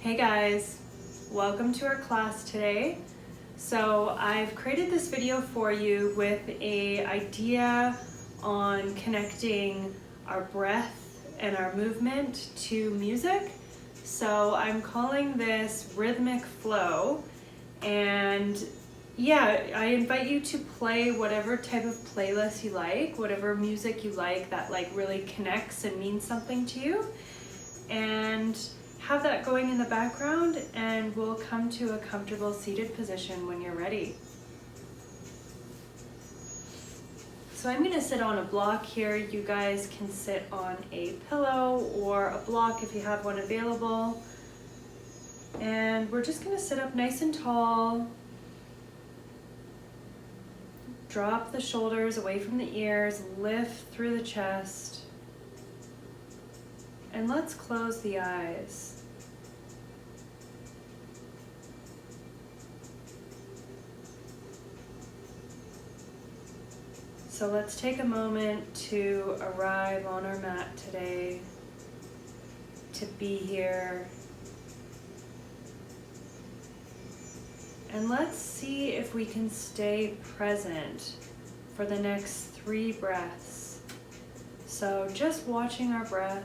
Hey guys, welcome to our class today. So I've created this video for you with an idea on connecting our breath and our movement to music. So I'm calling this Rhythmic Flow, and yeah, I invite you to play whatever type of playlist you like, whatever music you like that really connects and means something to you, and have that going in the background, and we'll come to a comfortable seated position when you're ready. So I'm gonna sit on a block here. You guys can sit on a pillow or a block if you have one available. And we're just gonna sit up nice and tall. Drop the shoulders away from the ears, lift through the chest. And let's close the eyes. So let's take a moment to arrive on our mat today, to be here. And let's see if we can stay present for the next 3 breaths. So just watching our breath,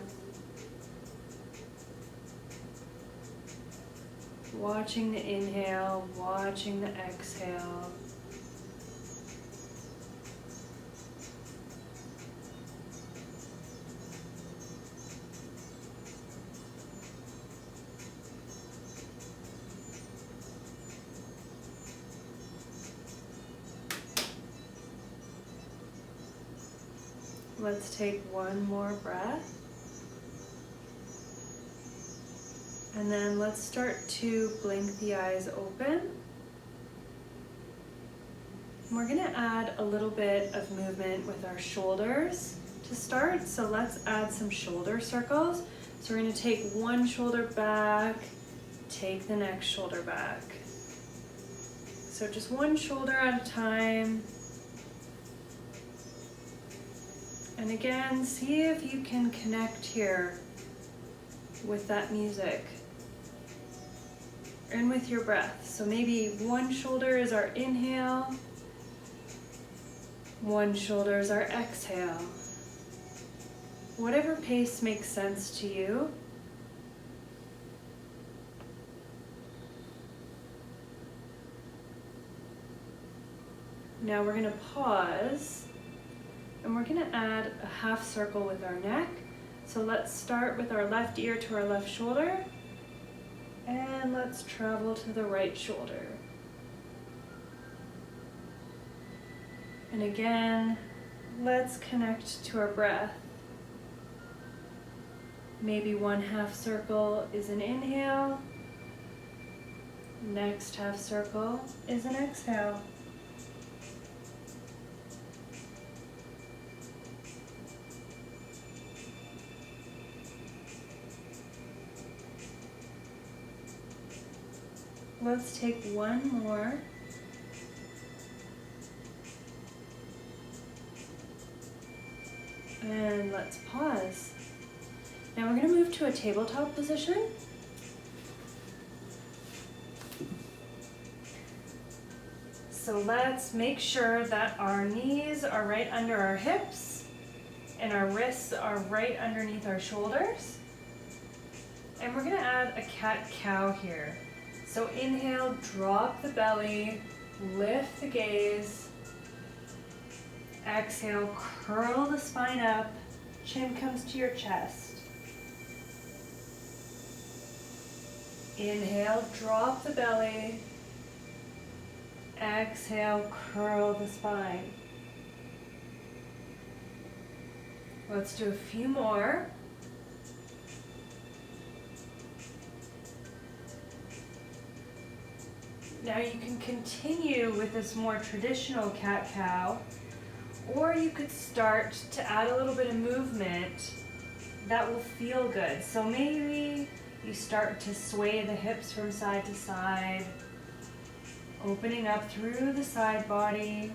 watching the inhale, watching the exhale. Let's take one more breath. And then let's start to blink the eyes open. And we're gonna add a little bit of movement with our shoulders to start. So let's add some shoulder circles. So we're gonna take one shoulder back, take the next shoulder back. So just one shoulder at a time. And again, see if you can connect here with that music and with your breath. So maybe one shoulder is our inhale, one shoulder is our exhale. Whatever pace makes sense to you. Now we're gonna pause. And we're gonna add a half circle with our neck. So let's start with our left ear to our left shoulder. And let's travel to the right shoulder. And again, let's connect to our breath. Maybe one half circle is an inhale. Next half circle is an exhale. Let's take one more. And let's pause. Now we're going to move to a tabletop position. So let's make sure that our knees are right under our hips and our wrists are right underneath our shoulders. And we're going to add a cat-cow here. So inhale, drop the belly, lift the gaze. Exhale, curl the spine up, chin comes to your chest. Inhale, drop the belly. Exhale, curl the spine. Let's do a few more. Now you can continue with this more traditional cat-cow, or you could start to add a little bit of movement that will feel good. So maybe you start to sway the hips from side to side, opening up through the side body.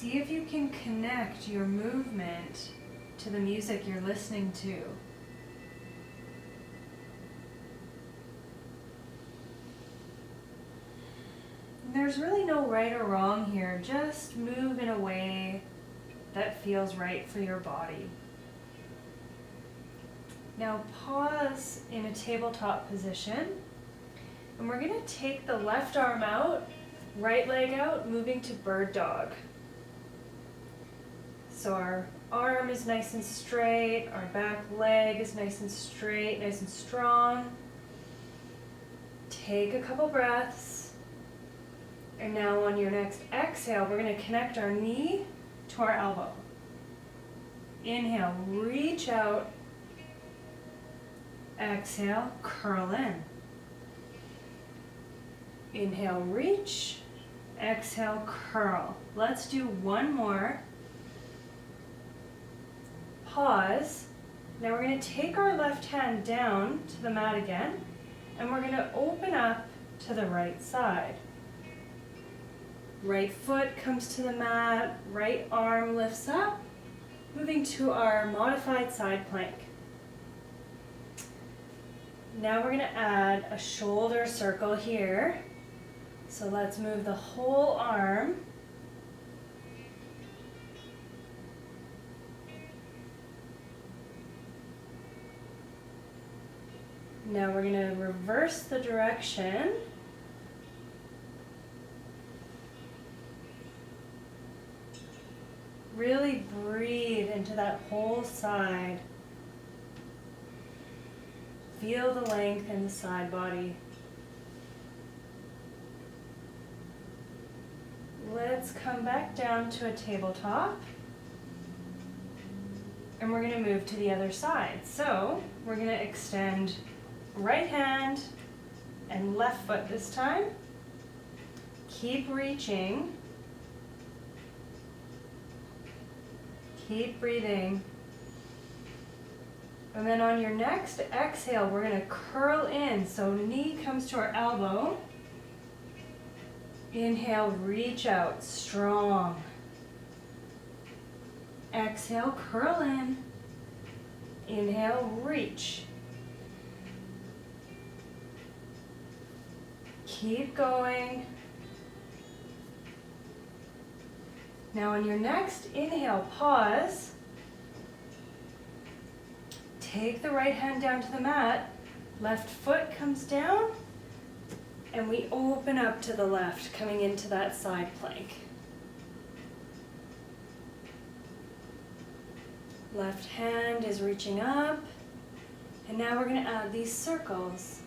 See if you can connect your movement to the music you're listening to. There's really no right or wrong here. Just move in a way that feels right for your body. Now pause in a tabletop position, and we're going to take the left arm out, right leg out, moving to bird dog. So our arm is nice and straight, our back leg is nice and straight, nice and strong. Take a couple breaths. And now on your next exhale, we're going to connect our knee to our elbow. Inhale, reach out. Exhale, curl in. Inhale, reach. Exhale, curl. Let's do one more. Pause. Now we're going to take our left hand down to the mat again, and we're going to open up to the right side. Right foot comes to the mat, right arm lifts up, moving to our modified side plank. Now we're going to add a shoulder circle here. So let's move the whole arm. Now we're going to reverse the direction. Really breathe into that whole side. Feel the length in the side body. Let's come back down to a tabletop. And we're going to move to the other side. So we're going to extend right hand and left foot this time. Keep reaching. Keep breathing. And then on your next exhale, we're going to curl in. So knee comes to our elbow. Inhale, reach out, strong. Exhale, curl in. Inhale, reach. Keep going. Now on your next inhale, pause. Take the right hand down to the mat. Left foot comes down. And we open up to the left, coming into that side plank. Left hand is reaching up. And now we're going to add these circles.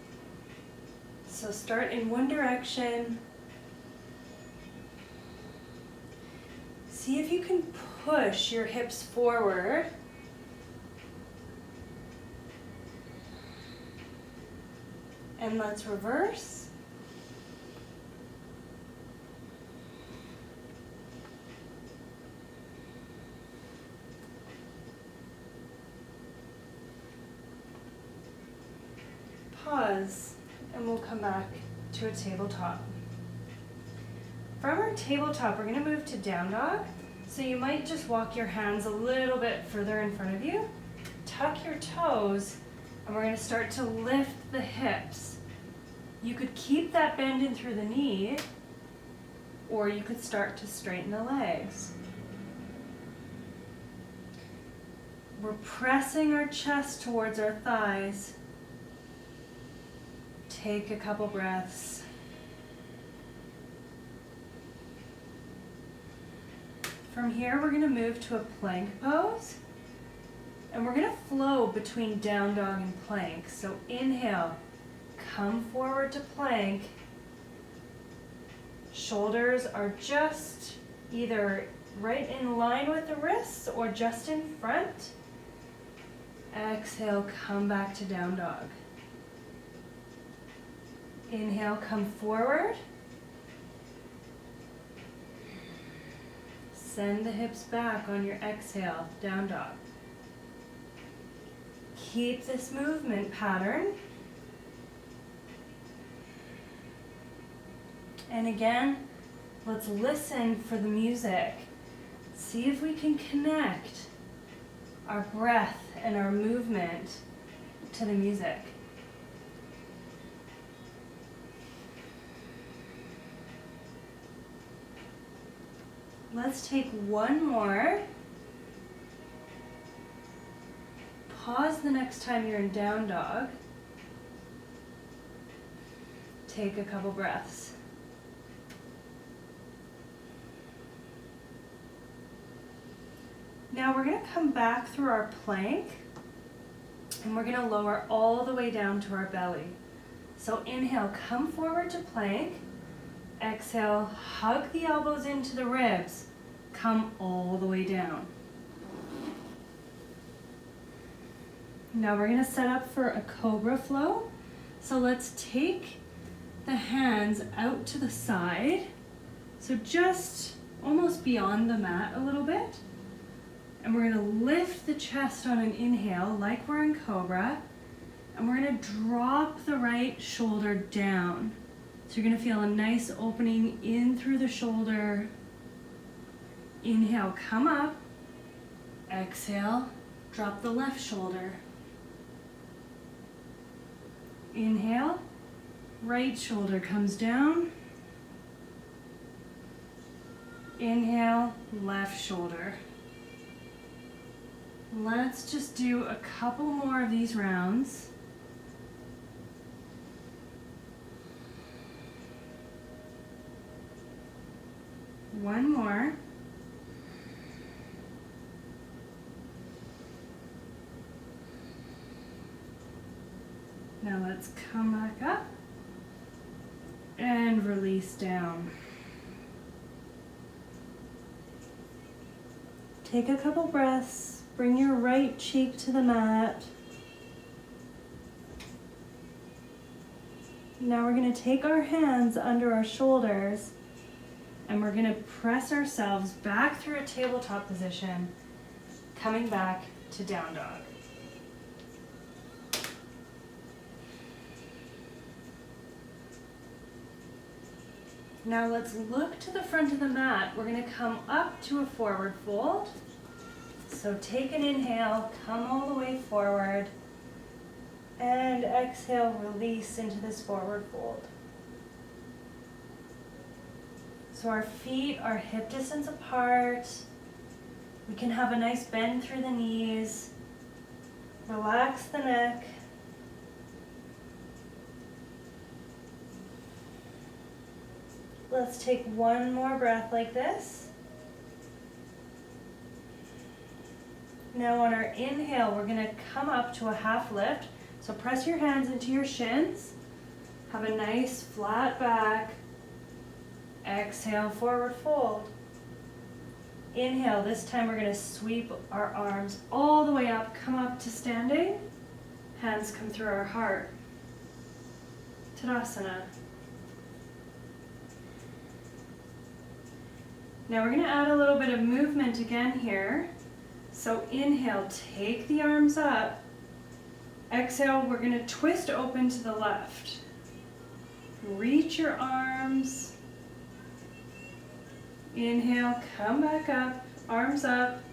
So start in one direction. See if you can push your hips forward. And let's reverse. Pause, and we'll come back to a tabletop. From our tabletop, we're going to move to down dog. So you might just walk your hands a little bit further in front of you. Tuck your toes, and we're going to start to lift the hips. You could keep that bend in through the knee, or you could start to straighten the legs. We're pressing our chest towards our thighs. Take a couple breaths. From here, we're going to move to a plank pose, and we're going to flow between down dog and plank. So inhale, come forward to plank. Shoulders are just either right in line with the wrists or just in front. Exhale, come back to down dog. Inhale, come forward. Send the hips back on your exhale, down dog. Keep this movement pattern. And again, let's listen for the music. see if we can connect our breath and our movement to the music. Let's take one more. Pause the next time you're in down dog. Take a couple breaths. Now we're going to come back through our plank and we're going to lower all the way down to our belly. So inhale, come forward to plank. Exhale, hug the elbows into the ribs. Come all the way down. Now we're going to set up for a Cobra Flow. So let's take the hands out to the side. So just almost beyond the mat a little bit. And we're going to lift the chest on an inhale like we're in Cobra. And we're going to drop the right shoulder down. So you're going to feel a nice opening in through the shoulder. Inhale, come up. Exhale, drop the left shoulder. Inhale, right shoulder comes down. Inhale, left shoulder. Let's just do a couple more of these rounds. One more. Now let's come back up and release down. Take a couple breaths. Bring your right cheek to the mat. Now we're going to take our hands under our shoulders and we're going to press ourselves back through a tabletop position, coming back to down dog. Now let's look to the front of the mat. We're going to come up to a forward fold. So take an inhale, come all the way forward, and exhale, release into this forward fold. So our feet are hip distance apart. We can have a nice bend through the knees. Relax the neck. Let's take one more breath like this. Now on our inhale, we're going to come up to a half lift. So press your hands into your shins. Have a nice flat back. Exhale, forward fold. Inhale, this time we're going to sweep our arms all the way up, come up to standing. Hands come through our heart. Tadasana. Now we're going to add a little bit of movement again here. So inhale, take the arms up. Exhale, we're going to twist open to the left. Reach your arms. Inhale, come back up, arms up.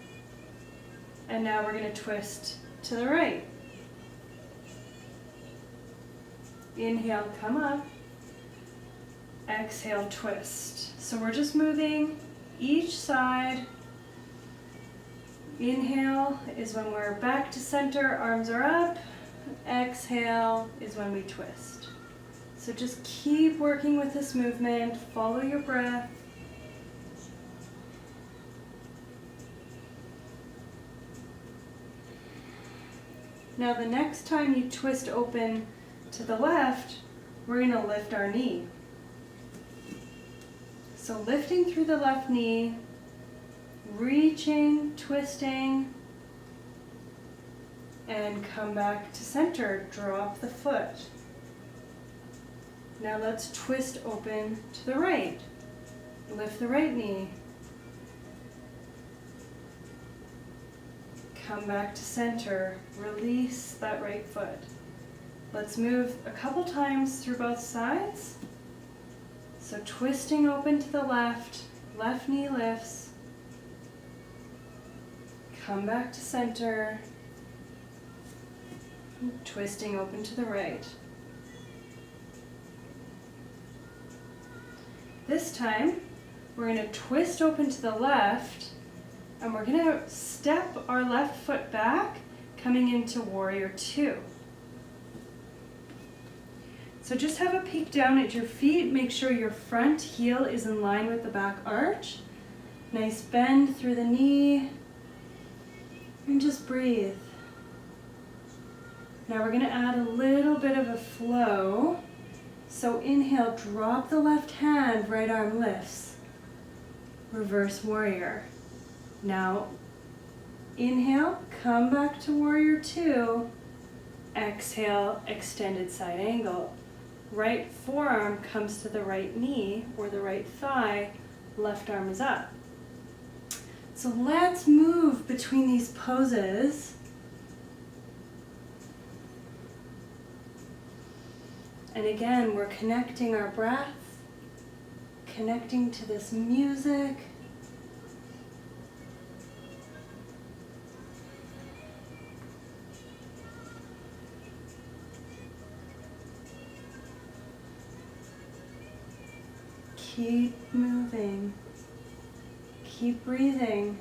And now we're going to twist to the right. Inhale, come up. Exhale, twist. So we're just moving each side. Inhale is when we're back to center, arms are up. Exhale is when we twist. So just keep working with this movement, follow your breath. Now the next time you twist open to the left, we're going to lift our knee. So lifting through the left knee, reaching, twisting, and come back to center, drop the foot. Now let's twist open to the right. Lift the right knee. Come back to center, release that right foot. Let's move a couple times through both sides. So twisting open to the left, left knee lifts. Come back to center. Twisting open to the right. This time, we're going to twist open to the left, and we're going to step our left foot back, coming into Warrior Two. So just have a peek down at your feet. Make sure your front heel is in line with the back arch. Nice bend through the knee. And just breathe. Now we're going to add a little bit of a flow. So inhale, drop the left hand, right arm lifts. Reverse warrior. Now inhale, come back to Warrior Two. Exhale, extended side angle. Right forearm comes to the right knee or the right thigh, left arm is up. So let's move between these poses. And again, we're connecting our breath, connecting to this music. Keep moving. Keep breathing.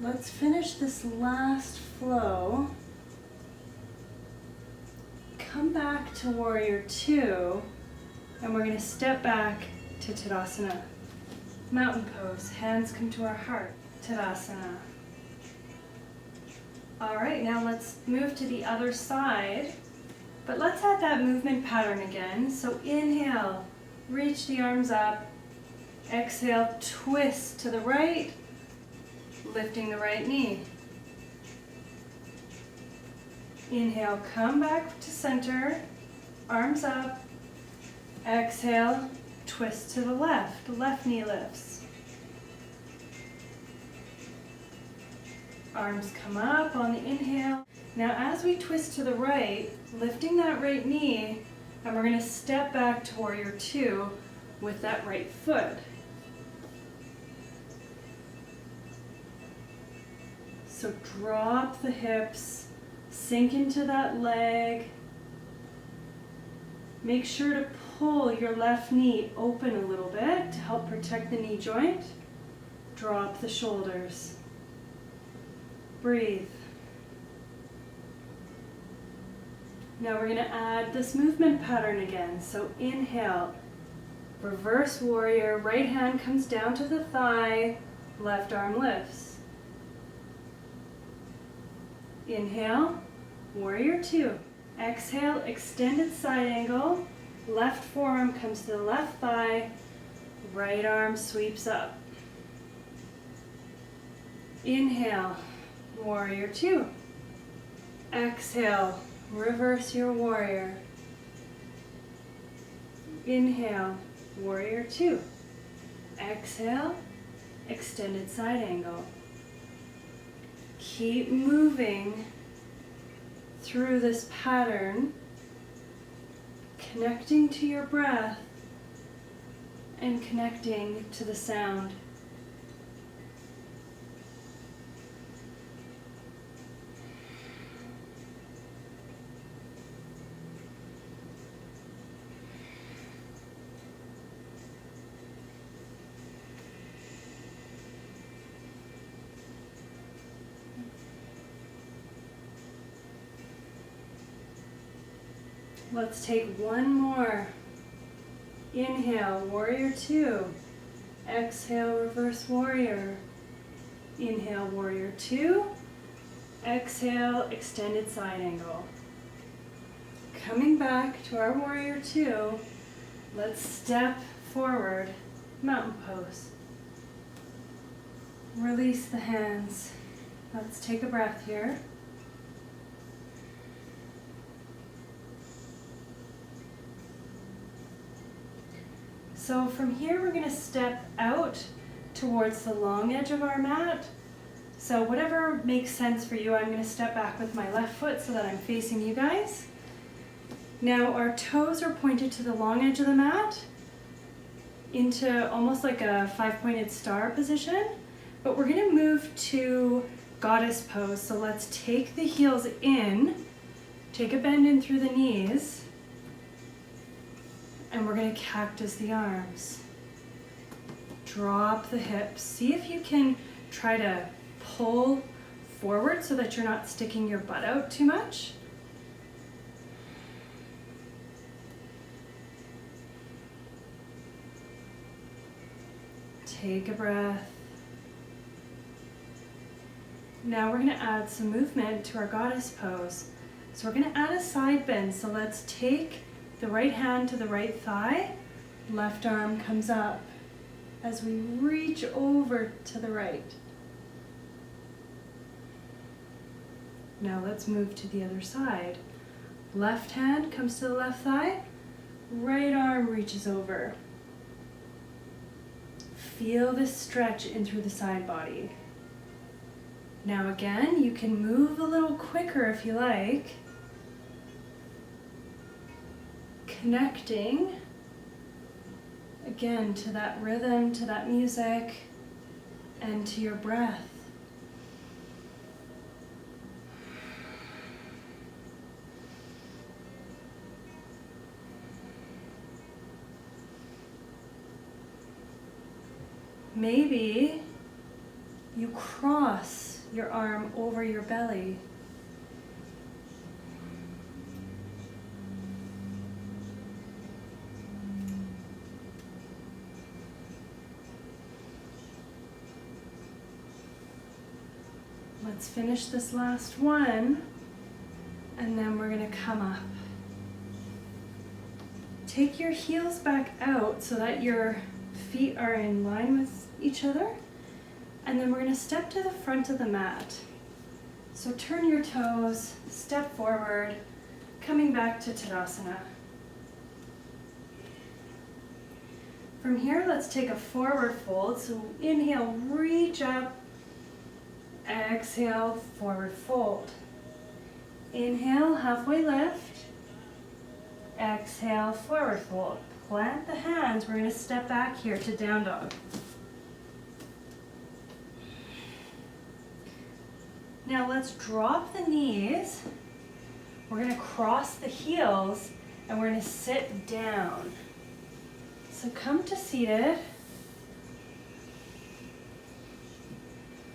Let's finish this last flow. Come back to Warrior Two, and we're going to step back to Tadasana. Mountain pose, hands come to our heart. Tadasana. All right, now let's move to the other side, but let's add that movement pattern again. So inhale, reach the arms up. Exhale, twist to the right, lifting the right knee. Inhale, come back to center, arms up. Exhale, twist to the left knee lifts. Arms come up on the inhale. Now as we twist to the right, lifting that right knee, and we're going to step back to Warrior Two with that right foot. So drop the hips, sink into that leg. Make sure to pull your left knee open a little bit to help protect the knee joint. Drop the shoulders. Breathe. Now we're going to add this movement pattern again. So inhale, reverse warrior, right hand comes down to the thigh, left arm lifts. Inhale, Warrior Two. Exhale, extended side angle, left forearm comes to the left thigh, right arm sweeps up. Inhale, Warrior Two. Exhale, reverse your warrior. Inhale, Warrior Two. Exhale, extended side angle. Keep moving through this pattern, connecting to your breath and connecting to the sound. Let's take one more. Inhale, Warrior Two. Exhale, reverse warrior. Inhale, Warrior Two. Exhale, extended side angle. Coming back to our Warrior Two, let's step forward, mountain pose. Release the hands. Let's take a breath here. So from here, we're going to step out towards the long edge of our mat. So whatever makes sense for you, I'm going to step back with my left foot so that I'm facing you guys. Now our toes are pointed to the long edge of the mat. into almost like a 5-pointed star position, but we're gonna move to goddess pose. So let's take the heels in, take a bend in through the knees, and we're gonna cactus the arms. Drop the hips. See if you can try to pull forward so that you're not sticking your butt out too much. Take a breath. Now we're gonna add some movement to our goddess pose. So we're gonna add a side bend. So let's take the right hand to the right thigh, left arm comes up as we reach over to the right. Now let's move to the other side. Left hand comes to the left thigh, right arm reaches over. Feel this stretch in through the side body. Now again, you can move a little quicker if you like. Connecting again to that rhythm, to that music, and to your breath. Maybe you cross your arm over your belly. Let's finish this last one, and then we're gonna come up. Take your heels back out so that your feet are in line with each other, and then we're gonna step to the front of the mat. So turn your toes, step forward, coming back to Tadasana. From here, let's take a forward fold. So inhale, reach up, exhale, forward fold. Inhale, halfway lift, exhale, forward fold. Plant the hands, we're gonna step back here to down dog. Now let's drop the knees. We're gonna cross the heels and we're gonna sit down. So come to seated.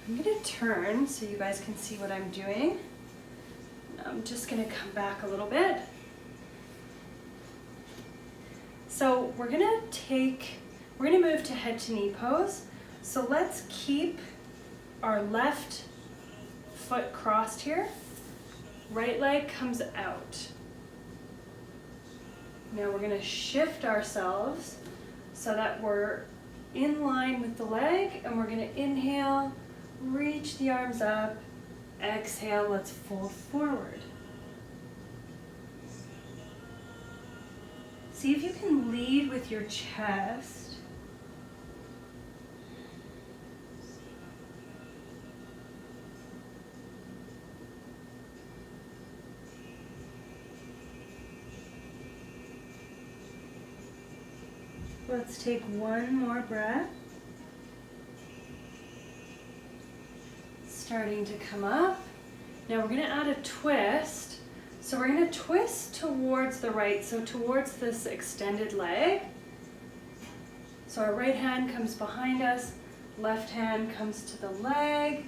I'm gonna turn so you guys can see what I'm doing. I'm just gonna come back a little bit. So we're gonna move to head to knee pose. So let's keep our left foot crossed here. Right leg comes out. Now we're gonna shift ourselves so that we're in line with the leg, and we're gonna inhale, reach the arms up, exhale, let's fold forward. See if you can lead with your chest. Let's take one more breath. Starting to come up. Now we're going to add a twist. So we're going to twist towards the right, so towards this extended leg. So our right hand comes behind us, left hand comes to the leg,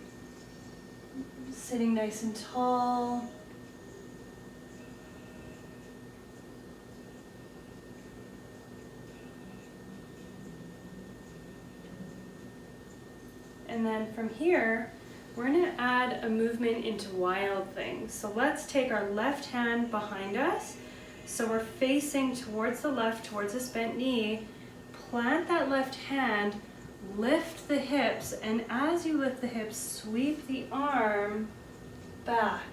sitting nice and tall. And then from here, we're gonna add a movement into wild things. So let's take our left hand behind us. So we're facing towards the left, towards this bent knee. Plant that left hand, lift the hips, and as you lift the hips, sweep the arm back.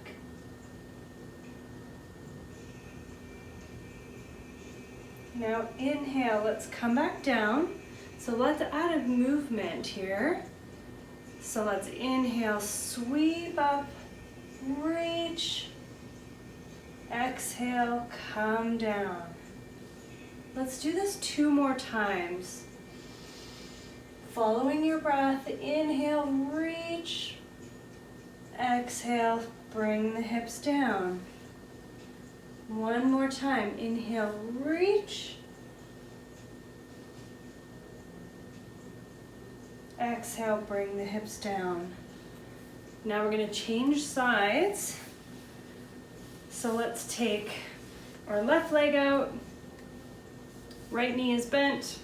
Now inhale, let's come back down. So let's add a movement here. So let's inhale, sweep up, reach, exhale, come down. Let's do this 2 more times. following your breath, inhale, reach. Exhale, bring the hips down. One more time, inhale, reach. Exhale, bring the hips down. Now we're going to change sides. So let's take our left leg out. Right knee is bent.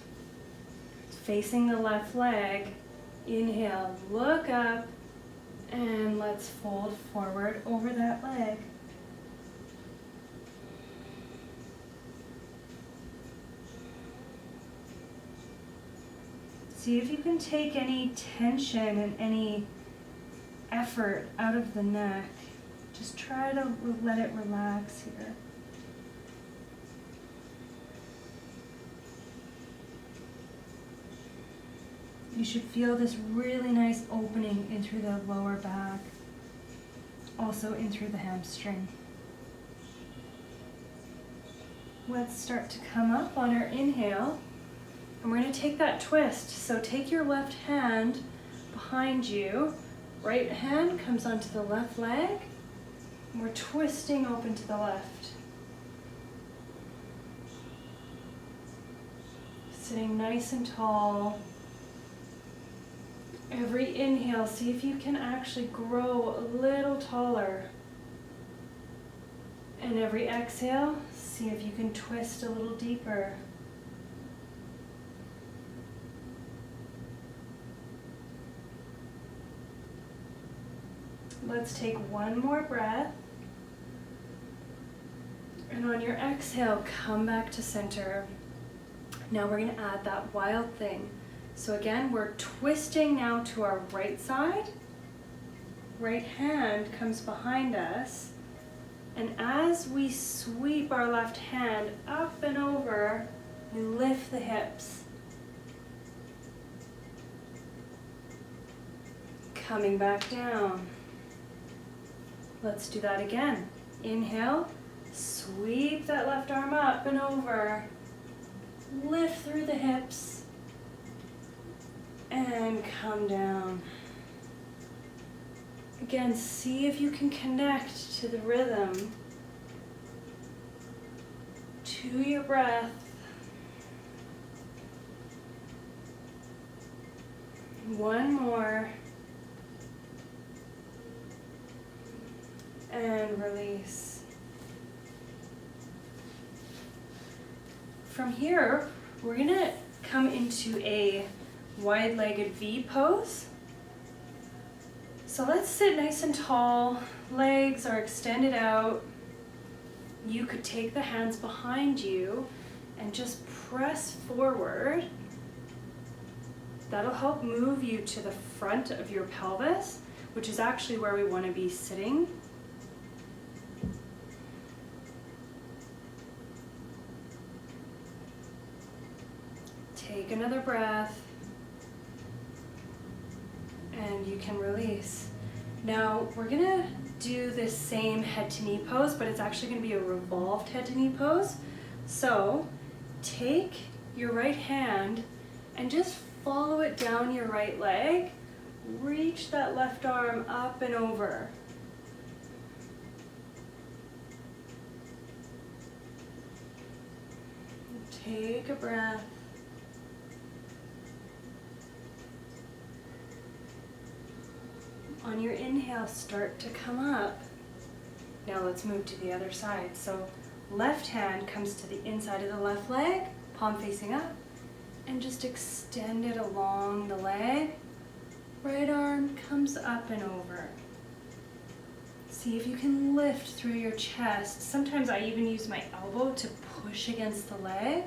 Facing the left leg. Inhale, look up, and let's fold forward over that leg. See if you can take any tension and any effort out of the neck. Just try to let it relax here. You should feel this really nice opening in through the lower back, also in through the hamstring. Let's start to come up on our inhale, and we're going to take that twist. So take your left hand behind you, right hand comes onto the left leg, and we're twisting open to the left. Sitting nice and tall. Every inhale, see if you can actually grow a little taller. And every exhale, see if you can twist a little deeper. Let's take one more breath. And on your exhale, come back to center. Now we're going to add that wild thing. So again, we're twisting now to our right side. Right hand comes behind us. And as we sweep our left hand up and over, we lift the hips. Coming back down. Let's do that again. Inhale, sweep that left arm up and over. Lift through the hips. And come down. Again, see if you can connect to the rhythm, to your breath. One more. And release. From here, we're going to come into a wide-legged V pose. So let's sit nice and tall. Legs are extended out. You could take the hands behind you and just press forward. That'll help move you to the front of your pelvis, which is actually where we want to be sitting. Take another breath. And you can release. Now we're gonna do this same head to knee pose, but it's actually gonna be a revolved head to knee pose. So take your right hand and just follow it down your right leg. Reach that left arm up and over. Take a breath. On your inhale, start to come up. Now let's move to the other side. So left hand comes to the inside of the left leg, palm facing up, and just extend it along the leg. Right arm comes up and over. See if you can lift through your chest. Sometimes I even use my elbow to push against the leg.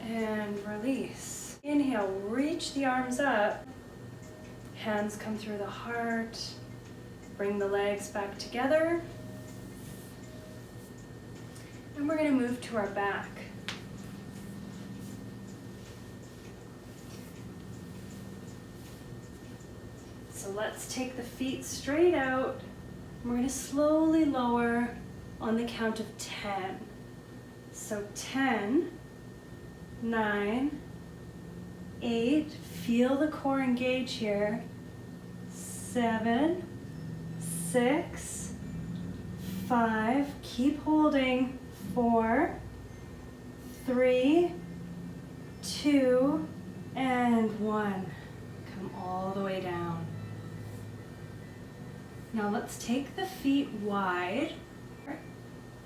And release. Inhale, reach the arms up. Hands come through the heart. Bring the legs back together. And we're going to move to our back. So let's take the feet straight out. We're going to slowly lower on the count of 10. So 10, 9, 8, feel the core engage here. 7, 6, 5, keep holding. 4, 3, 2, and 1. Come all the way down. Now let's take the feet wide.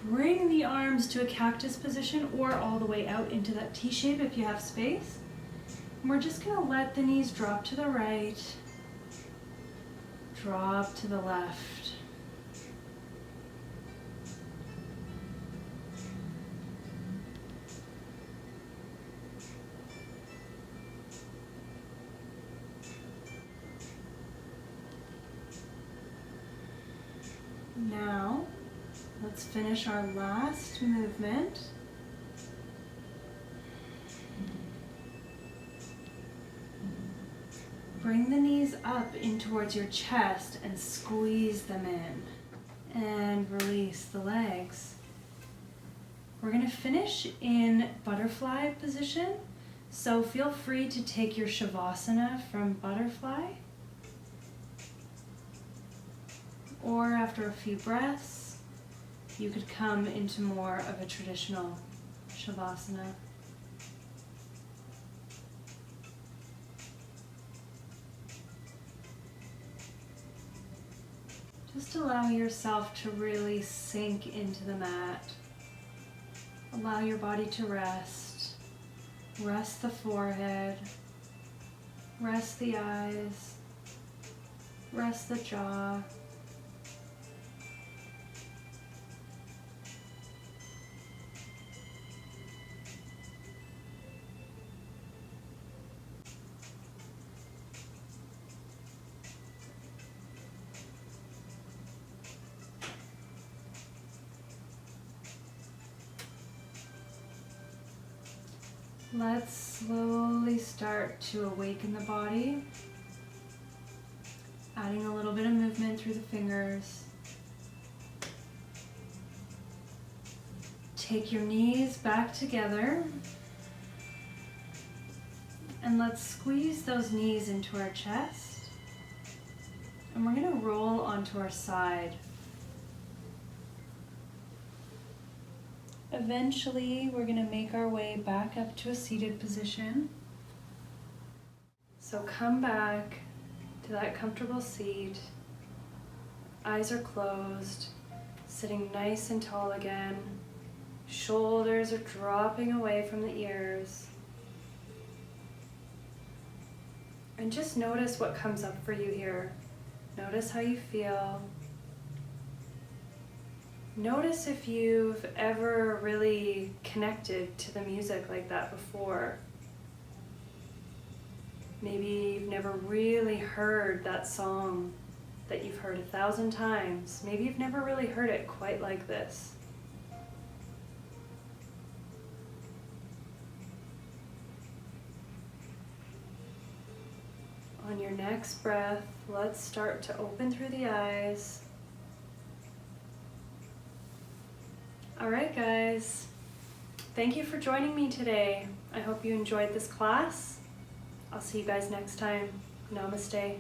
Bring the arms to a cactus position or all the way out into that T shape if you have space. And we're just going to let the knees drop to the right, drop to the left. Now, let's finish our last movement. Bring the knees up in towards your chest and squeeze them in. And release the legs. We're going to finish in butterfly position. So feel free to take your Shavasana from butterfly. Or after a few breaths, you could come into more of a traditional Shavasana. Just allow yourself to really sink into the mat. Allow your body to rest. Rest the forehead. Rest the eyes. Rest the jaw. Let's slowly start to awaken the body, adding a little bit of movement through the fingers. Take your knees back together, and let's squeeze those knees into our chest, and we're going to roll onto our side. Eventually, we're going to make our way back up to a seated position. So come back to that comfortable seat. Eyes are closed, sitting nice and tall again. Shoulders are dropping away from the ears. And just notice what comes up for you here. Notice how you feel. Notice if you've ever really connected to the music like that before. Maybe you've never really heard that song that you've heard 1,000 times. Maybe you've never really heard it quite like this. On your next breath, let's start to open through the eyes. All right, guys. Thank you for joining me today. I hope you enjoyed this class. I'll see you guys next time. Namaste.